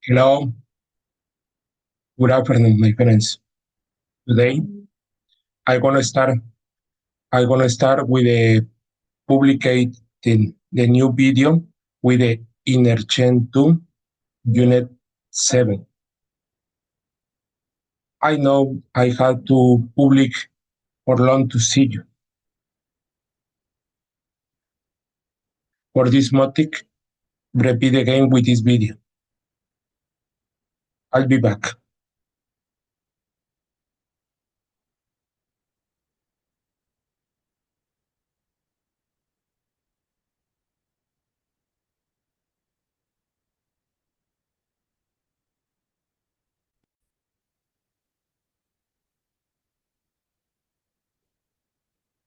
Hello, good afternoon, my friends. Today, I'm gonna start. I'm gonna start with a publicating the new video with the Interchange 2 Unit 7. I know I had to public for long to see you. For this motic, repeat again with this video. I'll be back.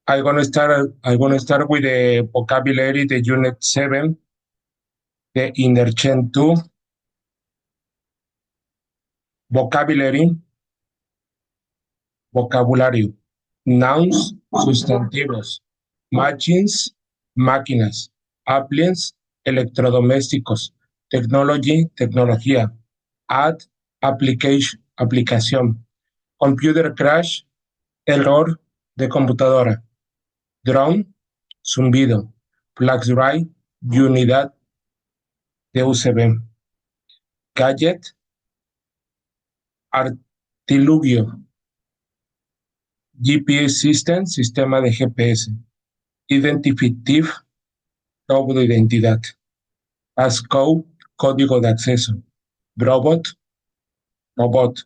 I'm gonna start with the vocabulary, the Unit 7, the Interchange 2 vocabulary, vocabulario. Nouns, sustantivos. Machines, máquinas. Appliances, electrodomésticos. Technology, tecnología. Add, application, aplicación. Computer crash, error de computadora. Drone, zumbido. Flash drive, unidad de USB. Gadget, artilugio. GPS system, sistema de GPS. Identificative, robo de identidad. Passcode, código de acceso. Robot, robot.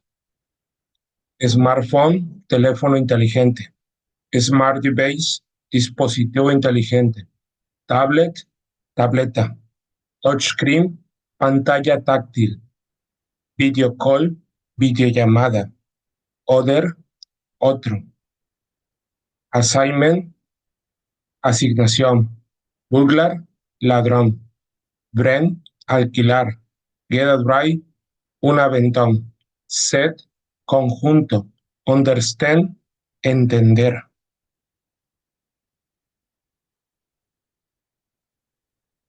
Smartphone, teléfono inteligente. Smart device, dispositivo inteligente. Tablet, tableta. Touchscreen, pantalla táctil. Video call, videollamada. Other, otro. Assignment, asignación. Burglar, ladrón. Rent, alquilar. Get a drive, un aventón. Set, conjunto. Understand, entender.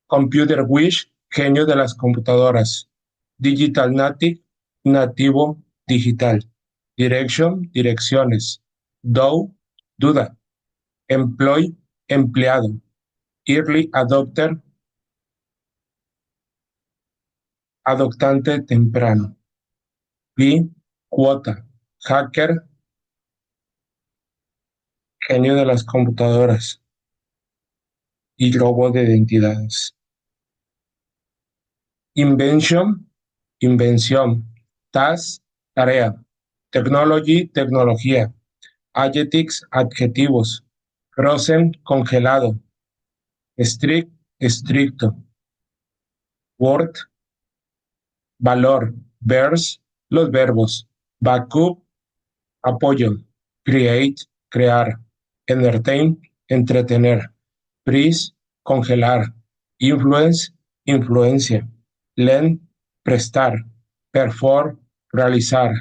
Computer Wish, genio de las computadoras. Digital Native, nativo digital. Direction, direcciones. Do, duda. Employ, empleado. Early adopter, adoptante temprano. Fee, cuota. Hacker, genio de las computadoras. Y robo de identidades. Invention, invención. Task, tarea. Technology, tecnología. Adjectives, adjetivos. Frozen, congelado. Strict, estricto. Word, valor. Verbs, los verbos. Backup, apoyo. Create, crear. Entertain, entretener. Freeze, congelar. Influence, influencia. Lend, prestar. Perform, realizar.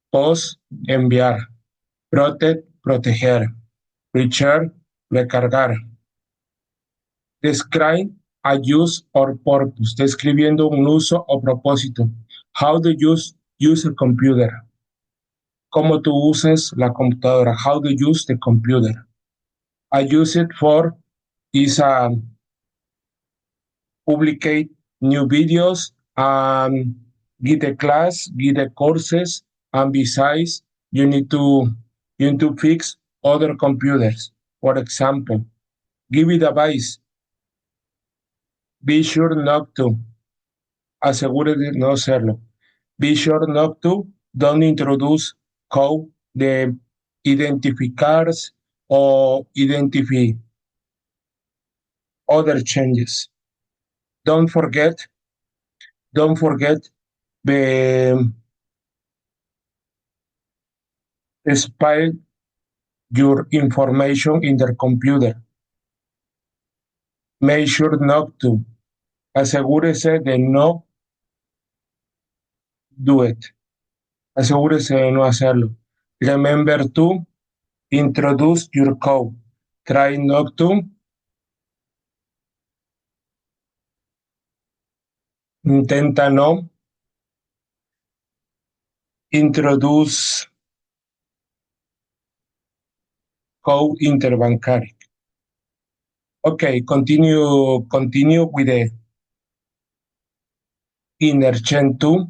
Post, enviar. Protect, proteger. Recharge, recargar. Describe a use or purpose, describiendo un uso o propósito. How do you use a computer? ¿Cómo tú usas la computadora? How do you use the computer? I use it for is publicate new videos, give the class, give the courses, and besides, you need to fix other computers. For example, give it advice. Be sure not to. Asegúrate de no hacerlo. Be sure not to. Don't introduce code de identifiers or identify other changes. Don't forget the spy your information in the computer. Make sure not to. Asegúrese de no do it. Asegúrese de no hacerlo. Remember to introduce your code. Try not to. Intenta no Introduce code interbancario. Okay, continue with the Interchange 2,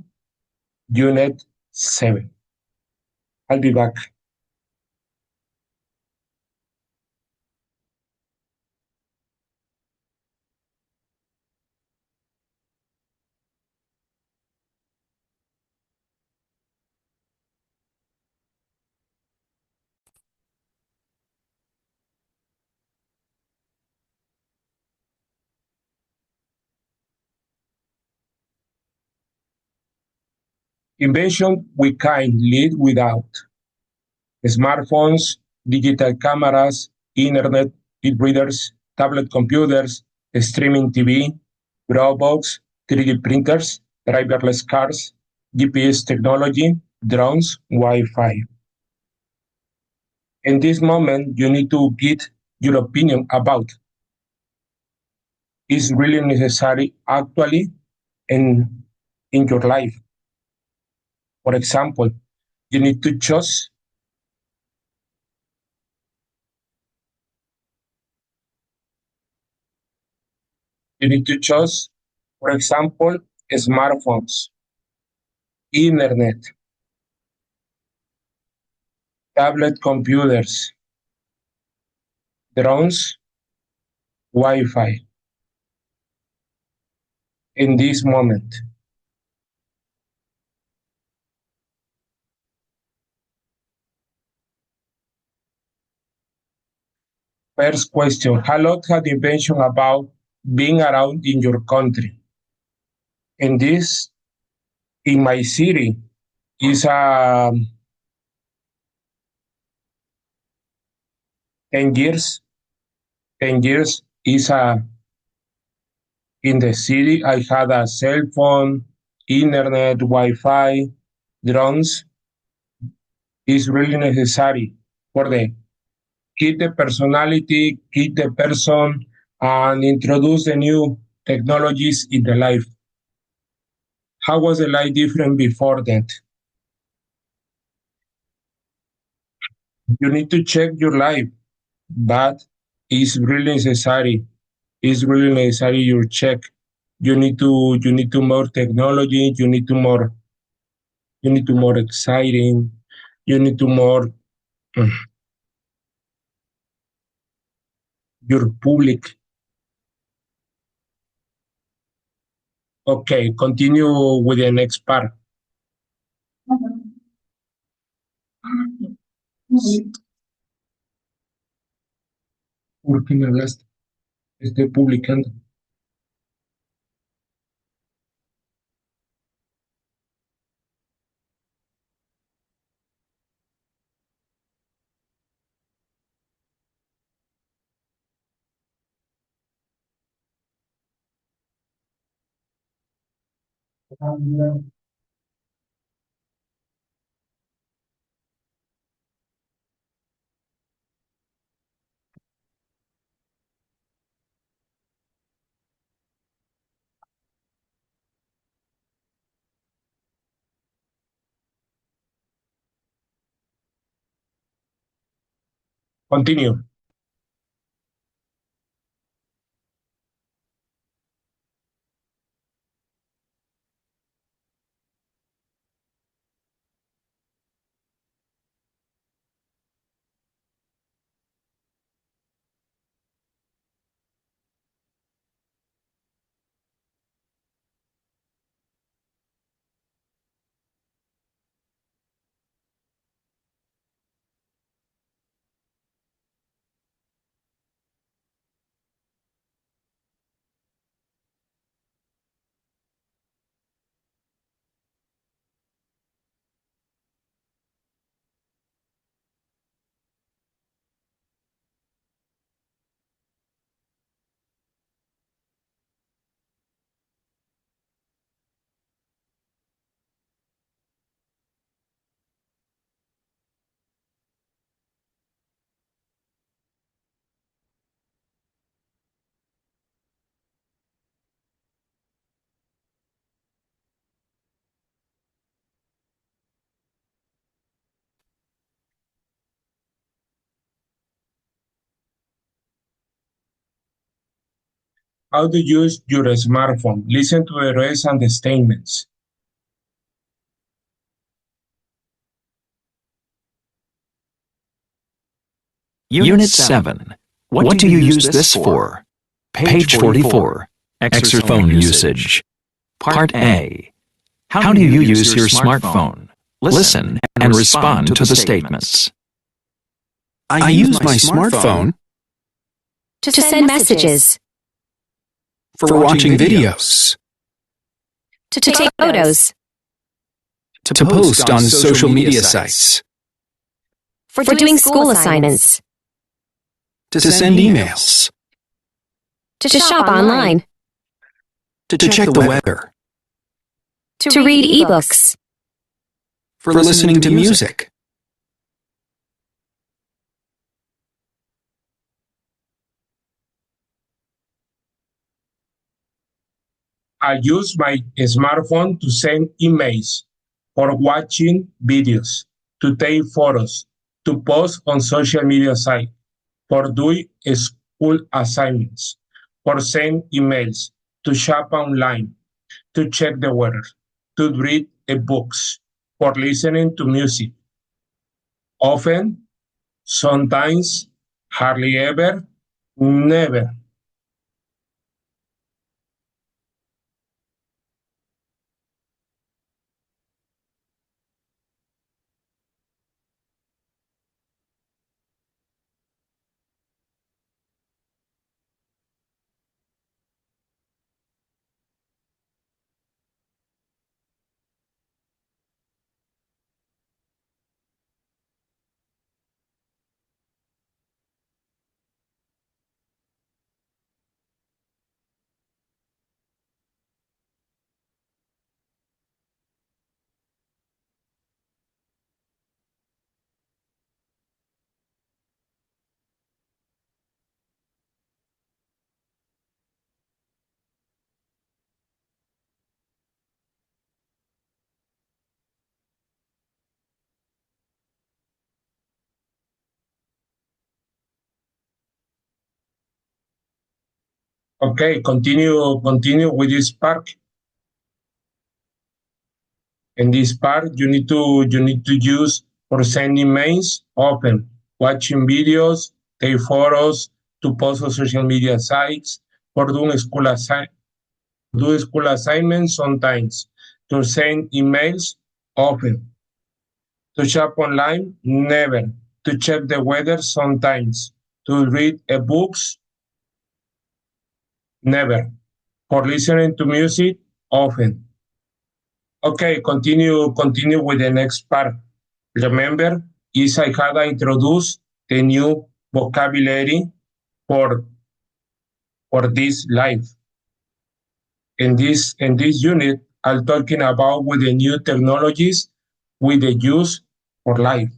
Unit 7. I'll be back. Invention we can live without. Smartphones, digital cameras, internet, e-readers, tablet computers, streaming TV, robots, 3D printers, driverless cars, GPS technology, drones, Wi-Fi. In this moment, you need to get your opinion about is really necessary actually in, in your life. For example, you need to choose you need to choose, for example, smartphones, internet, tablet computers, drones, Wi-Fi in this moment. First question, how long had the invention about being around in your country? In this, in my city, is 10 years. 10 years is in the city. I had a cell phone, internet, Wi-Fi, drones is really necessary for the keep the personality, keep the person, and introduce the new technologies in the life. How was the life different before that? You need to check your life, but it's really necessary. It's really necessary you check. You need to more technology. You need to more exciting. You need to more mm, your public. Okay, continue with the next part. ¿Por qué me hablaste? Estoy publicando. Continue. How to use your smartphone. Listen to the rest and the statements. Unit 7. What do you use this for? Page 44. Exercise phone usage. Part A. How do you use your smartphone? Listen and respond to the statements. I use my smartphone to send messages, for watching videos, to take photos, to post on social media sites, for doing school assignments, to send emails, to shop online, to check the weather, to read ebooks, for listening to music. I use my smartphone to send emails, for watching videos, to take photos, to post on social media sites, for doing school assignments, for send emails, to shop online, to check the weather, to read books, for listening to music. Often, sometimes, hardly ever, never. Okay, continue with this part. In this part, you need to use for sending mails often, watching videos, take photos, to post on social media sites, for doing school assignments sometimes, to send emails often, to shop online never, to check the weather sometimes, to read books never, for listening to music often. Okay, continue with the next part. Remember, is I had introduced the new vocabulary for this life. In this unit, I'm talking about with the new technologies with the use for life.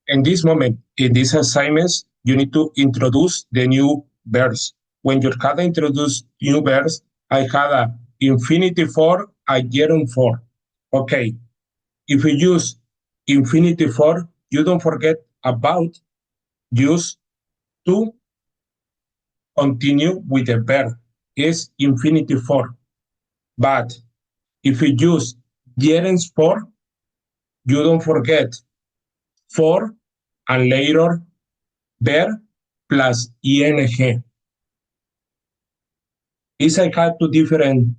In this moment, in these assignments, you need to introduce the new verbs. When you had introduced new verbs, I had a infinitive for, a gerund for. Okay, if you use infinitive for, you don't forget about use to continue with the verb. Is infinitive for. But if you use gerunds for, you don't forget for and later verb plus ing. Is I had two different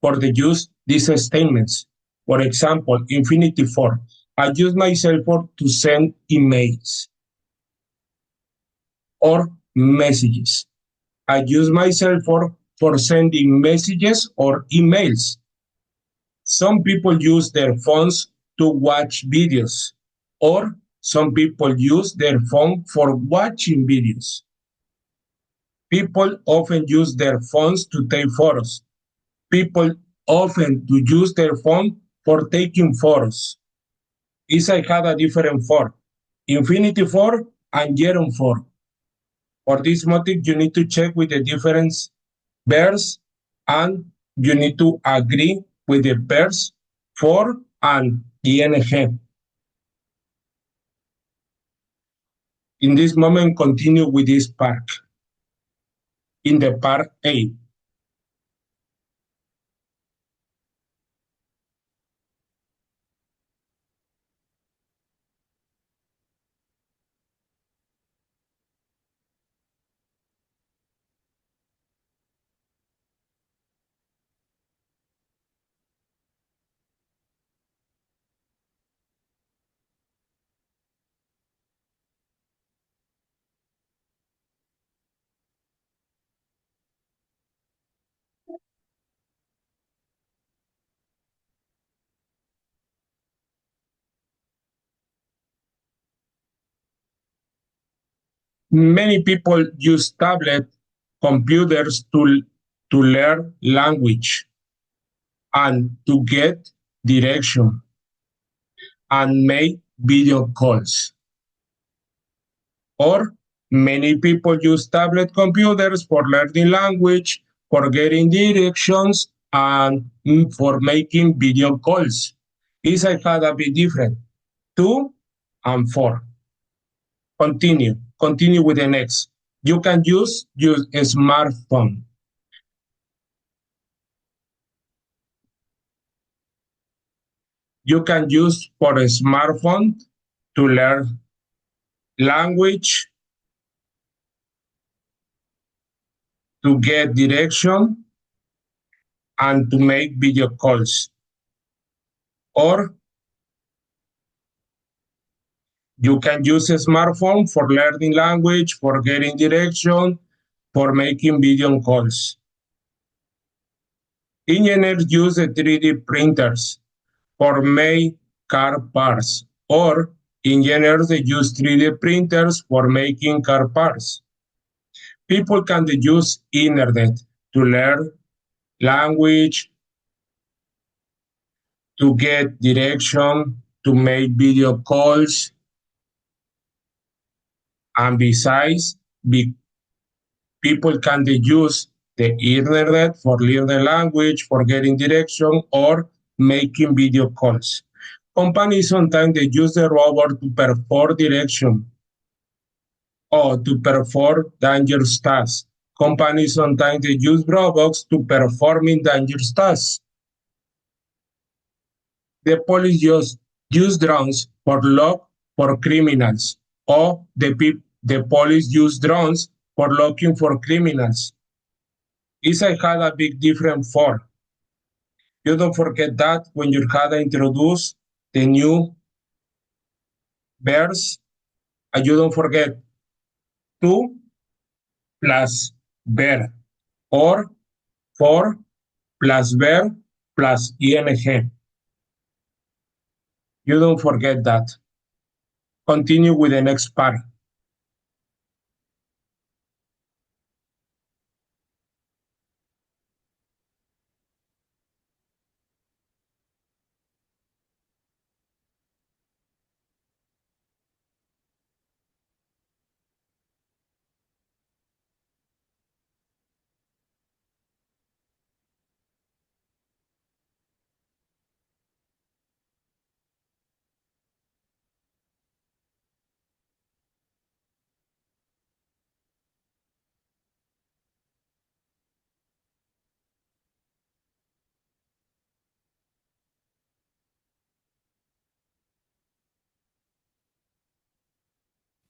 for the use these statements. For example, infinitive for. I use my cell phone to send emails or messages. I use my cell phone for sending messages or emails. Some people use their phones to watch videos, or some people use their phone for watching videos. People often use their phones to take photos. People often to use their phone for taking photos. Is I had a different form, infinitive form and gerund form. For this motive, you need to check with the different verbs and you need to agree with the verbs for and ing. In this moment, continue with this part. In the part A. Many people use tablet computers to learn language and to get direction and make video calls. Or many people use tablet computers for learning language, for getting directions, and for making video calls. Is I had a bit different. 2 and 4. Continue with the next. You can use your smartphone. You can use for a smartphone to learn language, to get direction, and to make video calls. Or you can use a smartphone for learning language, for getting direction, for making video calls. Engineers use 3D printers for make car parts, or engineers use 3D printers for making car parts. People can use internet to learn language, to get direction, to make video calls, and besides, people can use the internet for learning language, for getting direction, or making video calls. Companies sometimes they use the robot to perform direction or to perform dangerous tasks. Companies sometimes they use robots to performing dangerous tasks. The police use drones for lock for criminals, or the police use drones for looking for criminals. Is I had a big difference for. You don't forget that when you had to introduce the new verbs, and you don't forget to plus verb, or for plus verb plus ing. You don't forget that. Continue with the next part.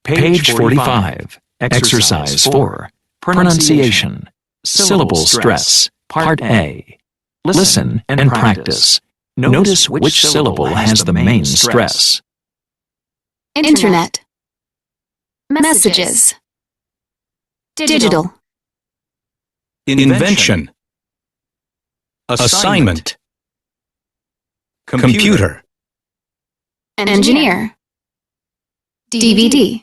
Page 45. Exercise 4. Pronunciation. Syllable stress. Part A. Listen and practice. Notice which syllable has the main stress. Internet. Messages. Digital. Invention. Assignment. Computer. Engineer. DVD.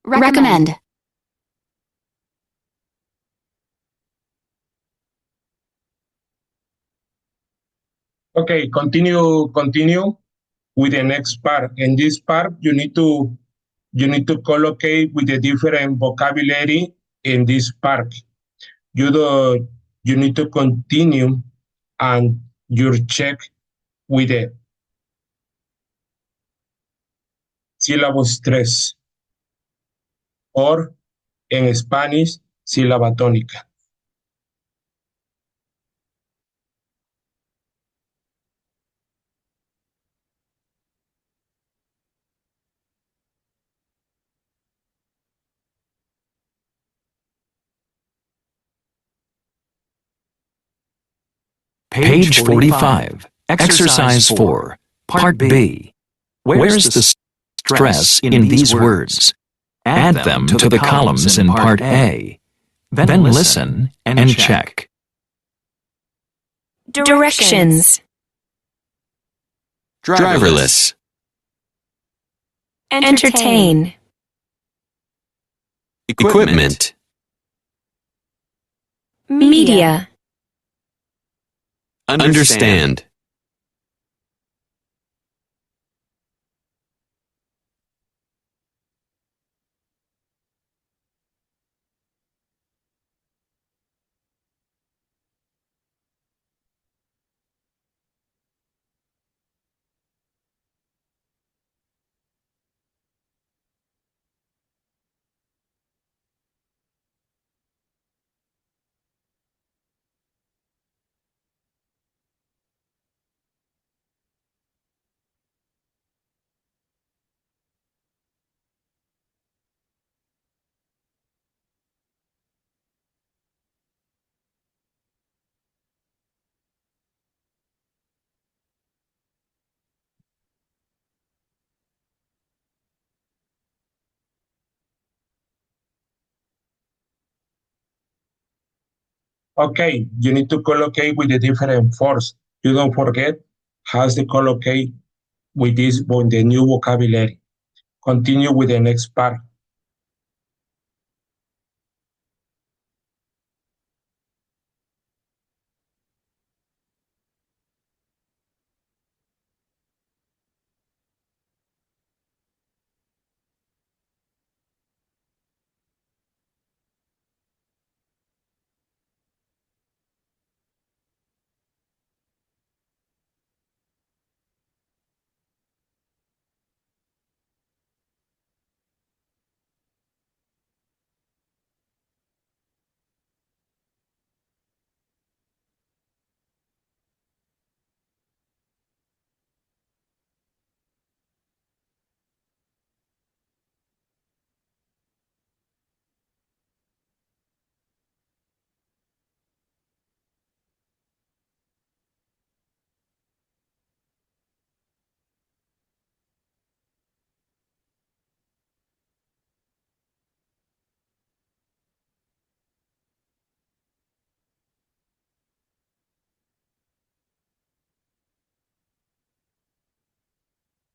Recommend. Okay, continue with the next part. In this part, you need to collocate with the different vocabulary in this part. You do you need to continue and you check with the sílabos 3 or en Spanish sílaba tónica. Page 45. Exercise 4. Part B. Where's the stress in these words? Add them to the columns in Part A. Then listen and check. Directions. Driverless. Entertain. Equipment. Media. Understand. Okay, you need to collocate with the different force. You don't forget has to collocate with the new vocabulary. Continue with the next part.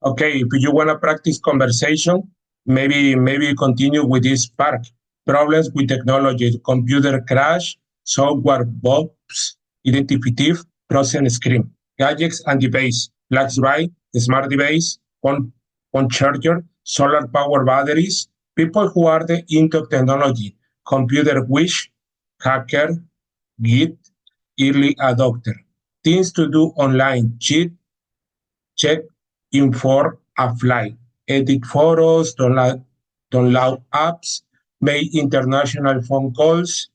Okay, if you want to practice conversation, maybe continue with this part. Problems with technology, computer crash, software bugs, identificative, process screen, gadgets and device, flash drive, smart device, phone charger, solar power batteries, people who are into technology, computer wish, hacker, git, early adopter, things to do online, cheat, check in for a flight, edit photos, download apps, make international phone calls.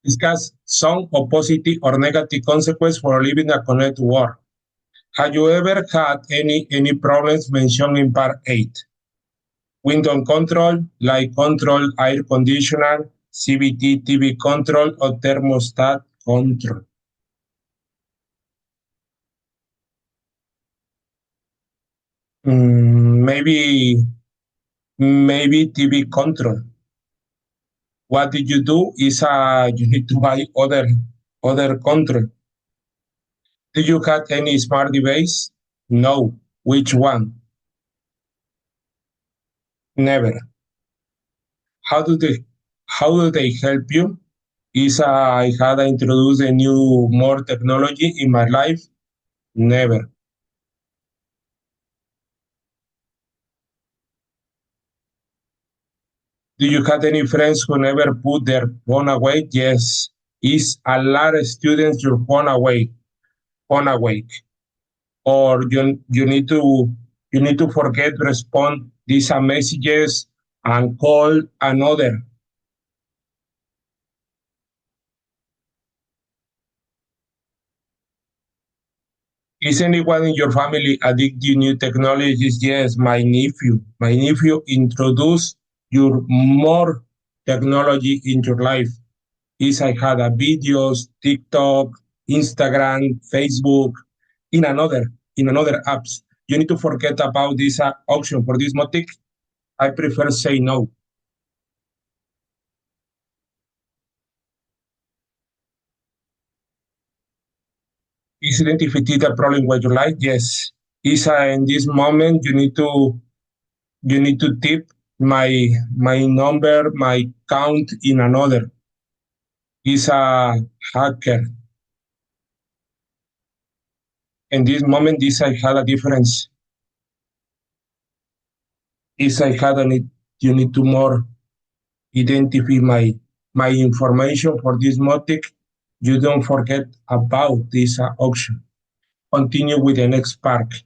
Discuss some of positive or negative consequences for living a connected world. Have you ever had any problems mentioned in part 8? Window control, light control, air conditioner, CVT, TV control, or thermostat control. Maybe TV control. What did you do is you need to buy other control. Do you have any smart device? No. Which one? Never. How do they how do they help you? Is I had introduced a new more technology in my life? Never. Do you have any friends who never put their phone away? Yes. Is a lot of students your phone awake, or you need to forget to respond these messages and call another. Is anyone in your family addicted to new technologies? Yes, my nephew. My nephew introduced your more technology in your life. Is I had a videos, TikTok, Instagram, Facebook, in another apps. You need to forget about this option for this motic. I prefer say no. Is identity the problem with your life? Yes. Is in this moment you need to tip my number, my count in another. Is a hacker. In this moment, this I had a difference. Is I had a need you need to more identify my information for this motic. You don't forget about this auction. Continue with the next part.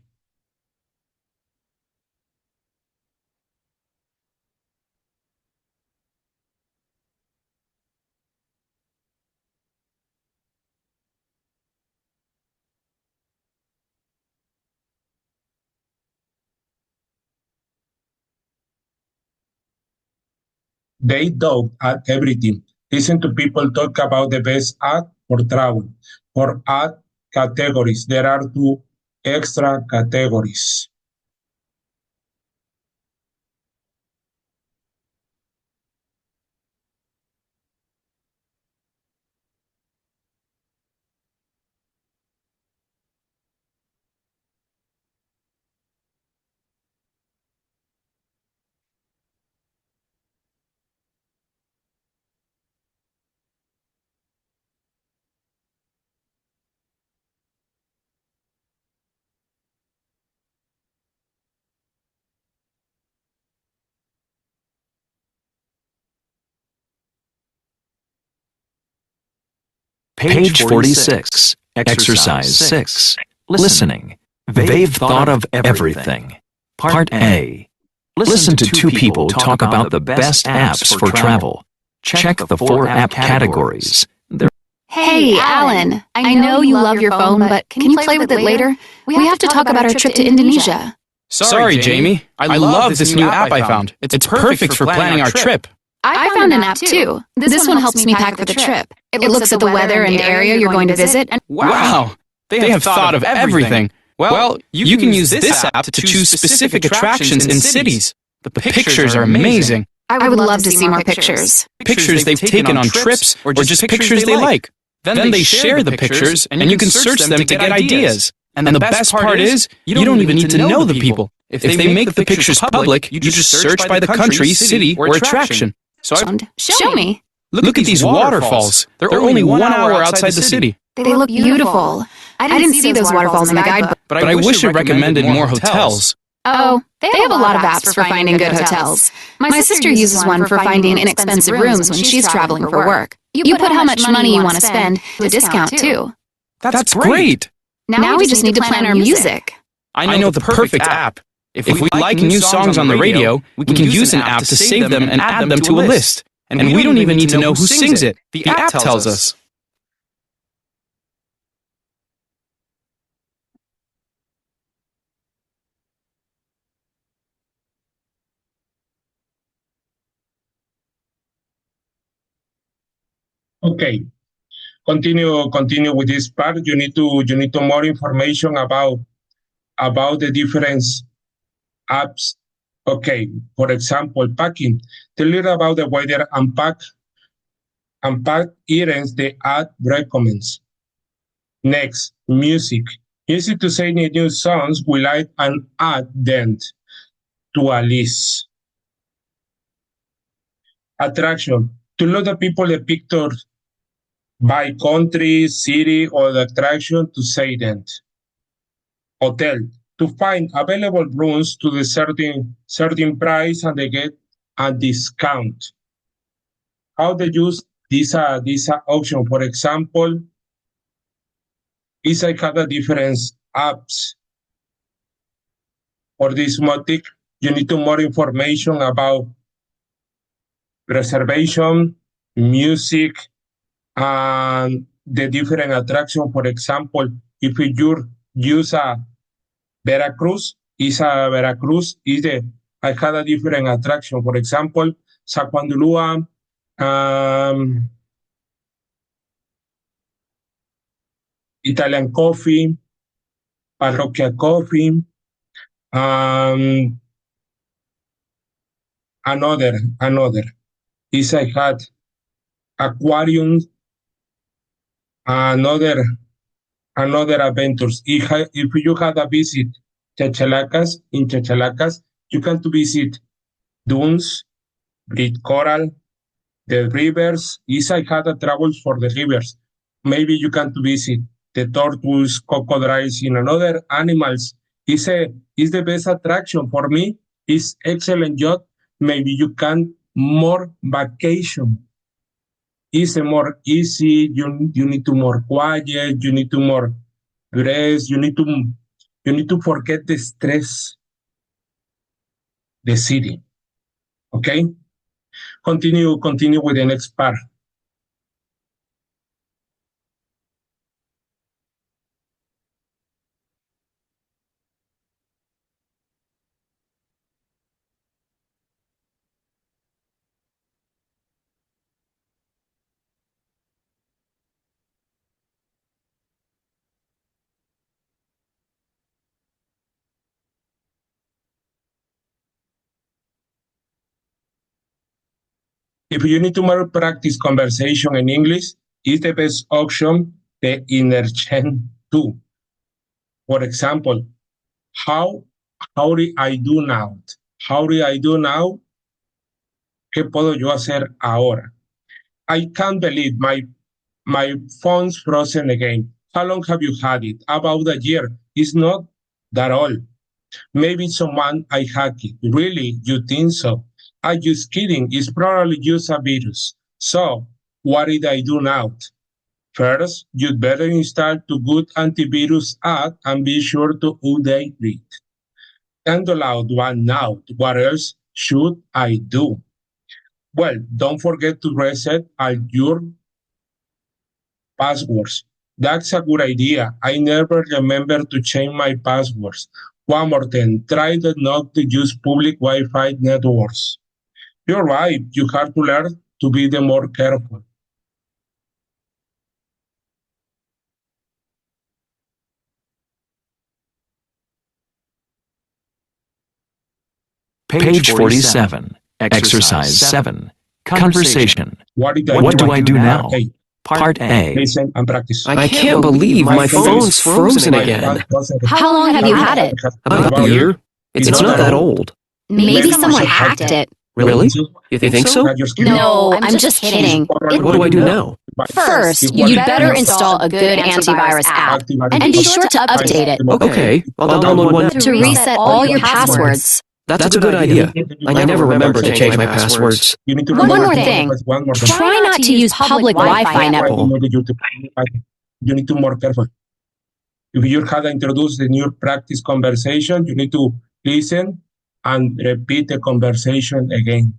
They don't add everything. Listen to people talk about the best ad for travel. For ad categories, there are two extra categories. Page 46. Exercise 6. Listening. They've thought of everything. Part A. Listen to two people talk about the best apps for travel. Check the 4 app categories. Hey, Alan. I know you love your phone, but can you play with it later? We have to talk about our trip to Indonesia. Sorry, Jamie. I love this new app I found. It's perfect for planning our trip. I found an app too. This one helps me pack for the trip. It looks at the weather and area you're going to visit. And Wow! They have thought of everything. Well, you can use this app to choose specific attractions in cities. The pictures are amazing. I would love to see more pictures. Pictures they've taken on trips or just pictures they like. Then they share the pictures and you can search them to get ideas. And the best part is, you don't even need to know the people. If they make the pictures public, you just search by the country, city, or attraction. So Show me. look at these waterfalls. They're only 1 hour outside the city. They look beautiful. I didn't see those waterfalls in the guidebook. But I wish it recommended more hotels. Oh, they have a lot of apps for finding good hotels. My sister uses one for finding inexpensive rooms when she's traveling for work. You put how much money you want to spend, the discount too. That's great. Now we just need to plan our music. I know the perfect app. If we like new songs on the radio, we can use an app to save them and add them to a list. And we don't even need to know who sings it. The app tells us. Okay, continue with this part. You need to more information about the different apps. Okay, for example, packing. Tell me about the weather and pack and part items the ad recommends. Next, music. Use it to say any new songs we like and add them to a list. Attraction. To load the people the pictures by country, city, or the attraction to say them. Hotel. To find available rooms to the certain price and they get a discount. How they use this option? For example, is I have a different apps. For this motive, you need to more information about reservation, music, and the different attraction. For example, if you use a Veracruz, is the I had a different attraction. For example, Sacuandulua, Italian coffee, Parroquia coffee, another is I had aquarium, another adventures. If you had a visit in Chachalacas, you can to visit dunes, read coral, the rivers. Is I had a travels for the rivers. Maybe you can to visit the tortoise, crocodiles, in another animals. Is the best attraction for me. Is excellent job. Maybe you can more vacation. Is more easy. You need to more quiet. You need to more rest. You need to forget the stress. The city. Okay. Continue with the next part. If you need to more practice conversation in English, is the best option the Interchange tool. For example, how do I do now? How do I do now? ¿Qué puedo yo hacer ahora? I can't believe my phone's frozen again. How long have you had it? About a year. It's not that old. Maybe someone I hacked it. Really? You think so? I'm just kidding. It's probably just a virus. So, what did I do now? First, you'd better install two good antivirus app and be sure to update it. And allow one now. What else should I do? Well, don't forget to reset all your passwords. That's a good idea. I never remember to change my passwords. One more thing, try not to use public Wi-Fi networks. You're right, you have to learn to be the more careful. Page 47, Exercise 7, Conversation. What do I do now? Part A. Listen and practice. I can't believe my phone's frozen again. How long have you had it? About a year? It's not that old. Maybe someone hacked it. Really? You think so? No, I'm just kidding. What do I do now? First, you'd better install a good antivirus app and be sure to update it Okay, I'll download one. to reset all your passwords. That's a good idea. I never remember to change my passwords. One more thing. Try not to use public Wi-Fi network. You need to be more careful. If you had introduced the new practice conversation, you need to listen and repeat the conversation again.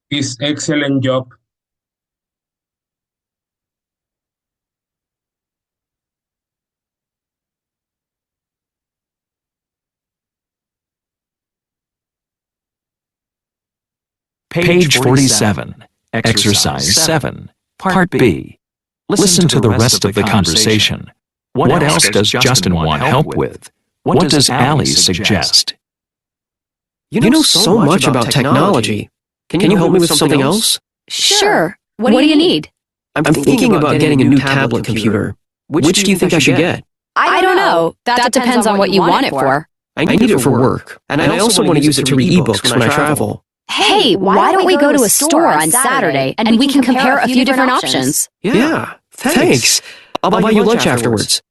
It's excellent job. Page 47, Exercise 7, Part B. Listen to the rest of the conversation. What else does Justin want help with? What does Allie suggest? You know so much about technology. Can you help me with something else? Sure. What do you need? I'm thinking about getting a new tablet computer. Which do you think I should get? I don't know. That depends on what you want it for. I need it for work, and I also want to use it to read ebooks when I travel. Hey, why don't we go to a store on Saturday and we can compare a few different options? Yeah, thanks. I'll buy you lunch afterwards.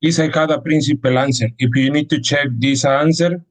Is I had a principal answer. If you need to check this answer,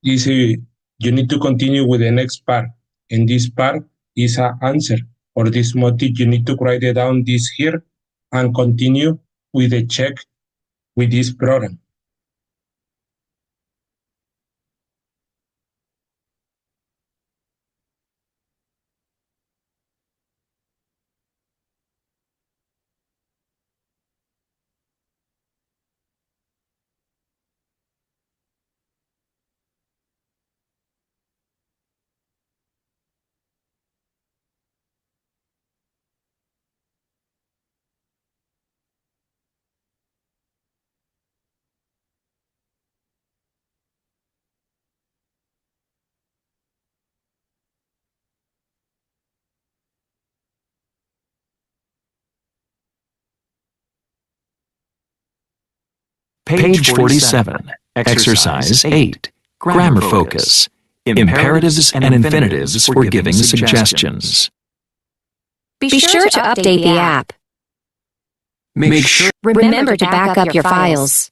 is you need to continue with the next part. And this part is an answer. For this motive, you need to write it down this here and continue with the check with this program. Page 47, Exercise 8, Grammar Focus, Imperatives and Infinitives for Giving Suggestions. Be sure to update the app. Make sure. Remember to back up your files.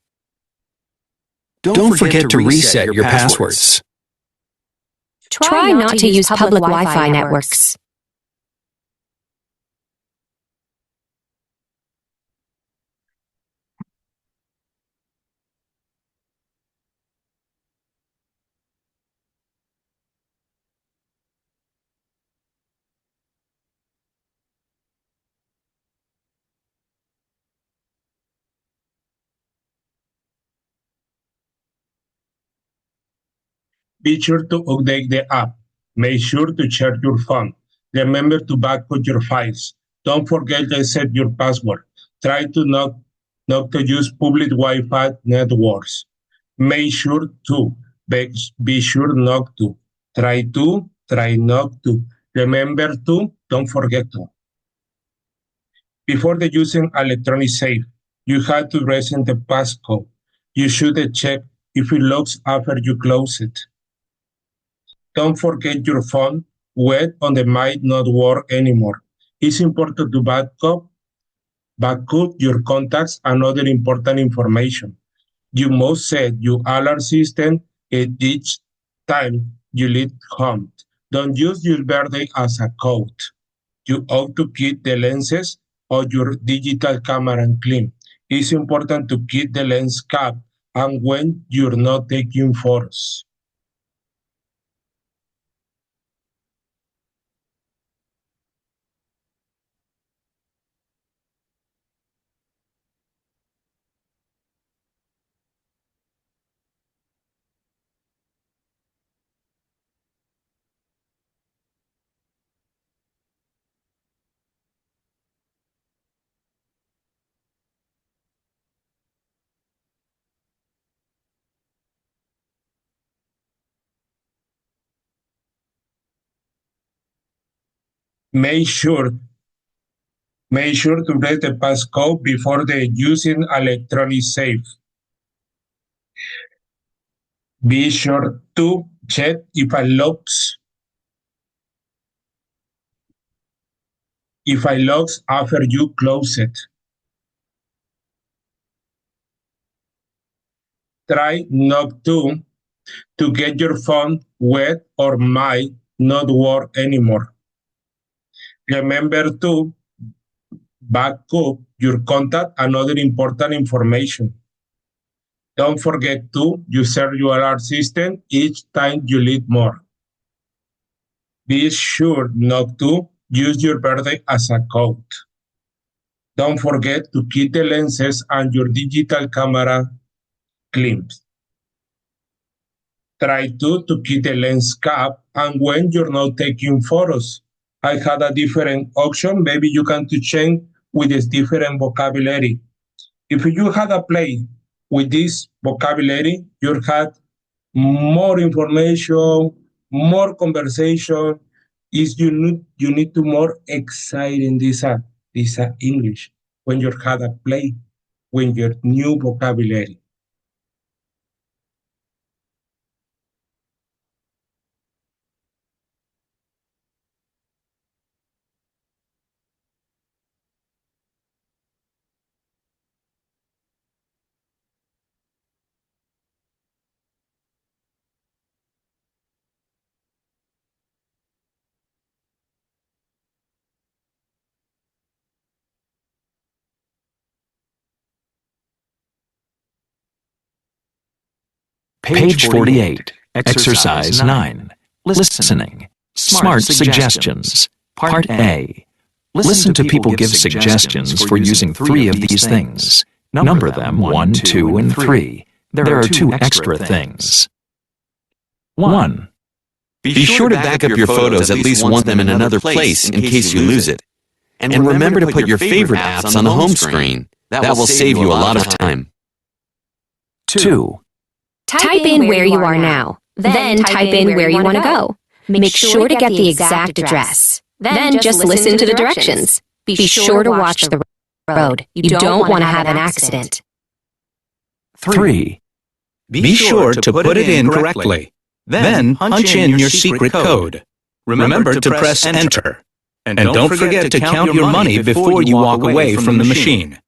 Don't forget to reset your passwords. Try not to use public Wi-Fi networks. Be sure to update the app. Make sure to check your phone. Remember to backup your files. Don't forget to set your password. Try to not to use public Wi-Fi networks. Make sure to. Be sure not to. Try not to. Remember to, don't forget to. Before the using electronic safe, you have to reset the passcode. You should check if it locks after you close it. Don't forget your phone wet on the might not work anymore. It's important to backup your contacts and other important information. You must set your alarm system at each time you leave home. Don't use your birthday as a code. You ought to keep the lenses of your digital camera clean. It's important to keep the lens cap and when you're not taking photos. Make sure to read the passcode before the using electronic safe. Be sure to check if I locks after you close it. Try not to get your phone wet or might not work anymore. Remember to back up your contact and other important information. Don't forget to use your alert system each time you need more. Be sure not to use your birthday as a code. Don't forget to keep the lenses and your digital camera clean. Try to keep the lens cap and when you're not taking photos. I had a different option. Maybe you can to change with this different vocabulary. If you had a play with this vocabulary, you had more information, more conversation. Is you need to more exciting this English when you had a play, when your new vocabulary. Page 48, Exercise 9, Listening, Smart Suggestions, Part A. Listen to people give suggestions for using 3 of these things. Number them 1, 2, and 3. There are 2 extra things. 1. Be sure to back up your photos at least once them in another place in case you lose it. And remember to put your favorite apps on the home screen. That will save you a lot of time. 2. Type in where you are now. Then type in where you want to go. Make sure to get the exact address. Then just listen to the directions. Be sure to watch the road. You don't want to have an accident. 3. Be sure to put it in correctly. Then punch in your secret code. Remember to press Enter. And don't forget to count your money before you walk away from the machine.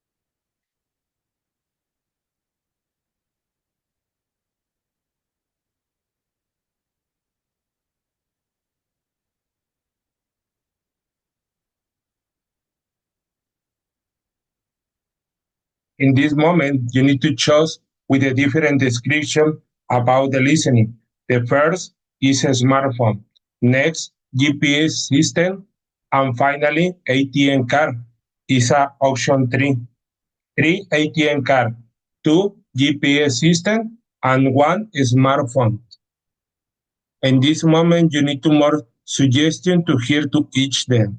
In this moment, you need to choose with a different description about the listening. The first is a smartphone. Next, GPS system. And finally, ATM card is option 3. 3 ATM card, 2 GPS system, and 1 smartphone. In this moment, you need to more suggestion to hear to each them.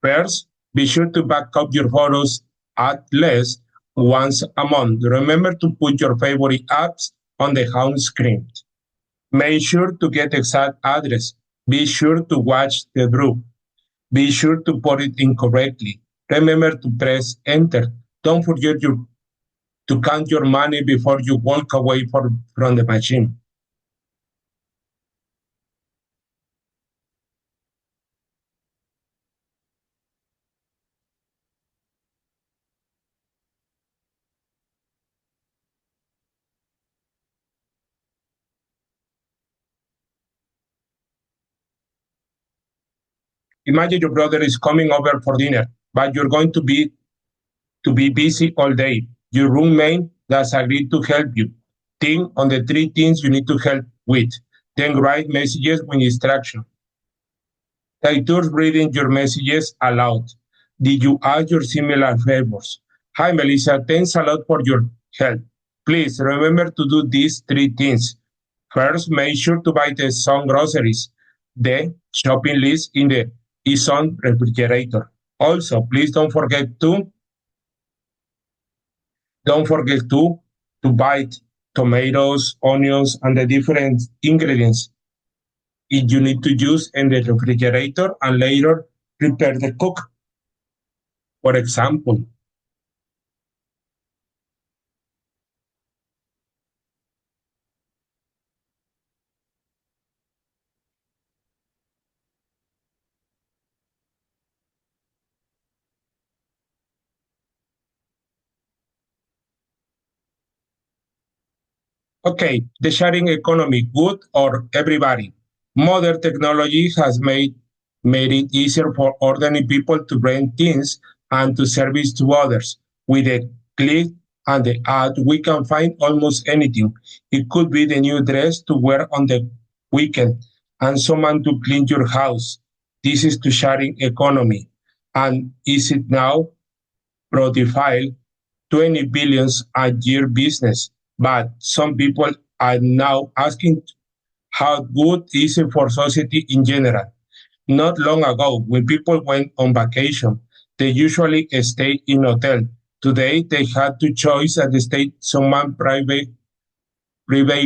First, be sure to back up your photos at least once a month. Remember to put your favorite apps on the home screen. Make sure to get exact address. Be sure to watch the group. Be sure to put it in correctly. Remember to press Enter. Don't forget to count your money before you walk away from the machine. Imagine your brother is coming over for dinner, but you're going to be busy all day. Your roommate does agree to help you. Think on the 3 things you need to help with. Then write messages with instruction. Take turns reading your messages aloud. Did you ask your similar favors? Hi, Melissa. Thanks a lot for your help. Please remember to do these 3 things. First, make sure to buy the some groceries. The shopping list in the is on refrigerator. Also, please don't forget to buy tomatoes, onions, and the different ingredients you need to use in the refrigerator and later prepare the cook. For example, okay, the sharing economy, good or everybody? Modern technology has made it easier for ordinary people to rent things and to service to others. With a click and the ad, we can find almost anything. It could be the new dress to wear on the weekend and someone to clean your house. This is the sharing economy. And is it now profile 20 billions a year business? But some people are now asking how good is it for society in general. Not long ago, when people went on vacation, they usually stayed in hotel. Today, they had to choose at the state someone private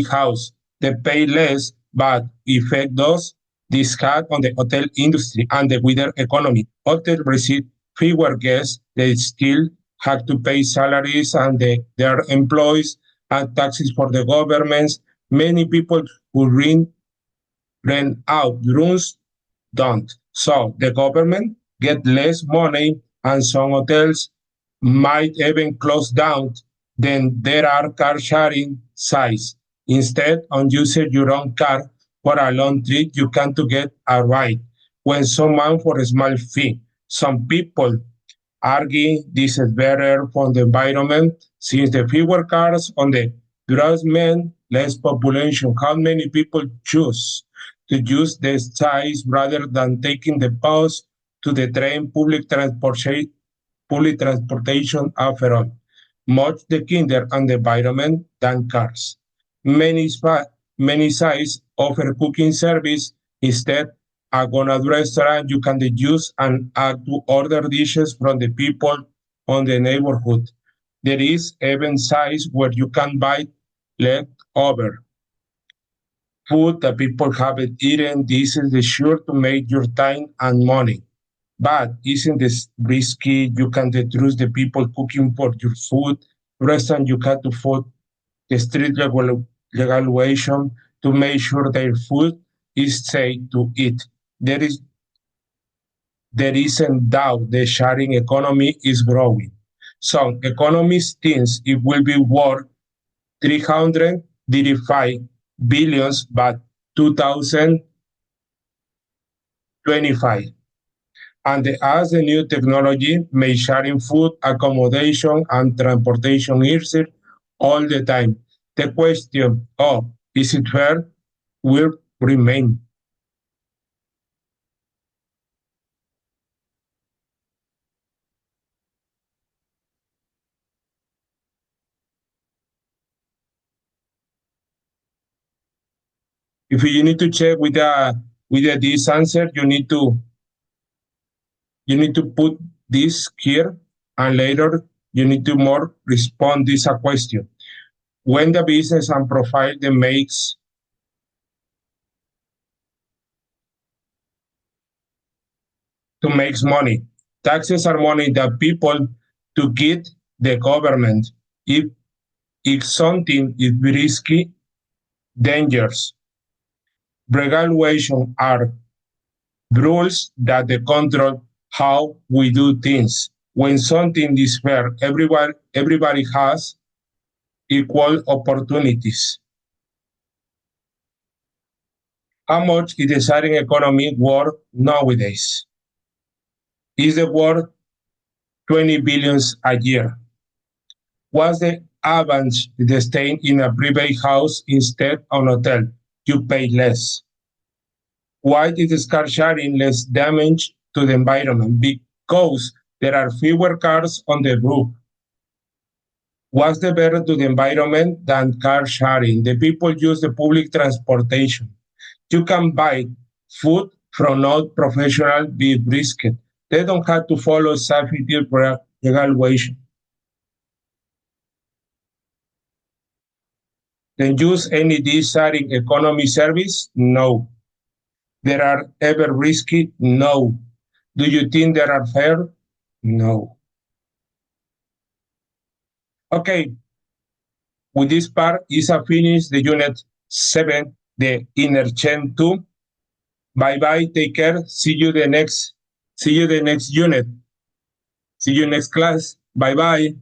house. They pay less, but effect does this had on the hotel industry and the wider economy. Hotels receive fewer guests, they still have to pay salaries and their employees and taxes for the governments. Many people who rent out rooms don't. So the government get less money and some hotels might even close down. Then there are car sharing sites. Instead of using your own car for a long trip, you can to get a ride when someone for a small fee. Some people argue this is better for the environment since the fewer cars on the roads mean less population. How many people choose to use the sites rather than taking the bus to the train? Public transportation after all much the kinder and the environment than cars. Many sites offer cooking service. Instead, at a restaurant, you can use and add to order dishes from the people on the neighborhood. There is even sites where you can buy leftover food that people haven't eaten. This is sure to make your time and money. But isn't this risky? You can trust the people cooking for your food. Restaurant, you have to follow the strict regulation to make sure their food is safe to eat. There is there isn't doubt the sharing economy is growing. Some economists think it will be worth 335 billions by 2025. And as the new technology may sharing food, accommodation, and transportation easier all the time. The question of is it fair will remain. If you need to check this answer, you need to put this here, and later you need to more respond this a question. When the business and profile that makes to makes money. Taxes are money that people to get the government. If something is risky, dangerous. Regulation are rules that they control how we do things. When something is fair, everybody has equal opportunities. How much is the sharing economy worth nowadays? Is it worth 20 billions a year? What's the advantage of staying in a private house instead of a hotel? You pay less. Why is car sharing less damage to the environment? Because there are fewer cars on the road. What's the better to the environment than car sharing? The people use the public transportation. You can buy food from non-professional beef brisket, They don't have to follow safety evaluation. Then use any sharing economy service? No. There are ever risky? No. Do you think they are fair? No. Okay, with this part is a finish the unit 7, the Interchange 2. Bye-bye, take care, see you the next unit. See you next class, bye-bye.